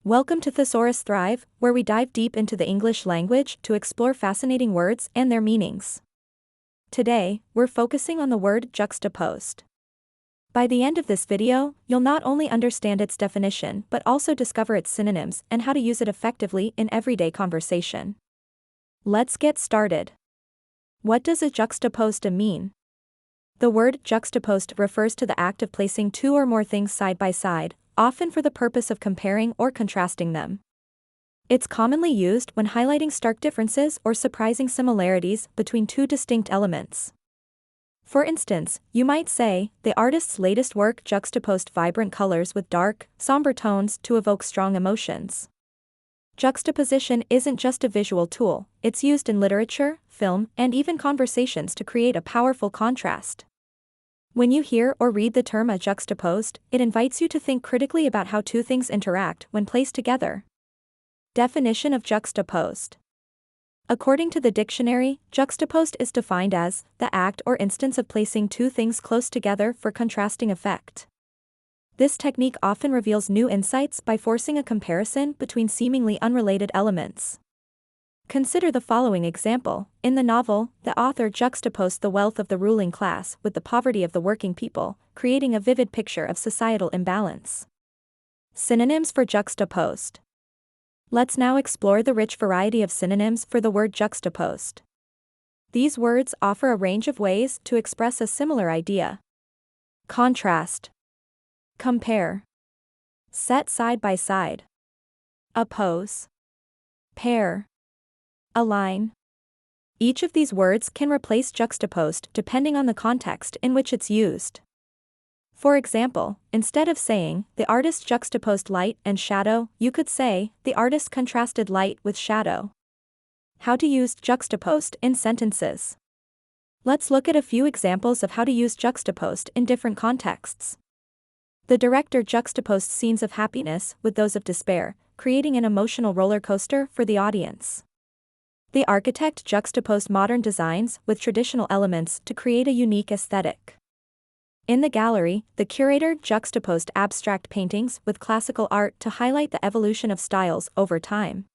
Welcome to Thesaurus Thrive, where we dive deep into the English language to explore fascinating words and their meanings. Today, we're focusing on the word juxtaposed. By the end of this video, you'll not only understand its definition but also discover its synonyms and how to use it effectively in everyday conversation. Let's get started. What does a juxtaposed mean? The word juxtaposed refers to the act of placing two or more things side by side, often for the purpose of comparing or contrasting them. It's commonly used when highlighting stark differences or surprising similarities between two distinct elements. For instance, you might say, the artist's latest work juxtaposed vibrant colors with dark, somber tones to evoke strong emotions. Juxtaposition isn't just a visual tool, it's used in literature, film, and even conversations to create a powerful contrast. When you hear or read the term a juxtaposed, it invites you to think critically about how two things interact when placed together. Definition of juxtaposed. According to the dictionary, juxtaposed is defined as the act or instance of placing two things close together for contrasting effect. This technique often reveals new insights by forcing a comparison between seemingly unrelated elements. Consider the following example. In the novel, the author juxtaposed the wealth of the ruling class with the poverty of the working people, creating a vivid picture of societal imbalance. Synonyms for juxtaposed. Let's now explore the rich variety of synonyms for the word juxtaposed. These words offer a range of ways to express a similar idea. Contrast. Compare. Set side by side. Oppose. Pair. Align. Each of these words can replace juxtaposed depending on the context in which it's used. For example, instead of saying, the artist juxtaposed light and shadow, you could say, the artist contrasted light with shadow. How to use juxtaposed in sentences. Let's look at a few examples of how to use juxtaposed in different contexts. The director juxtaposed scenes of happiness with those of despair, creating an emotional roller coaster for the audience. The architect juxtaposed modern designs with traditional elements to create a unique aesthetic. In the gallery, the curator juxtaposed abstract paintings with classical art to highlight the evolution of styles over time.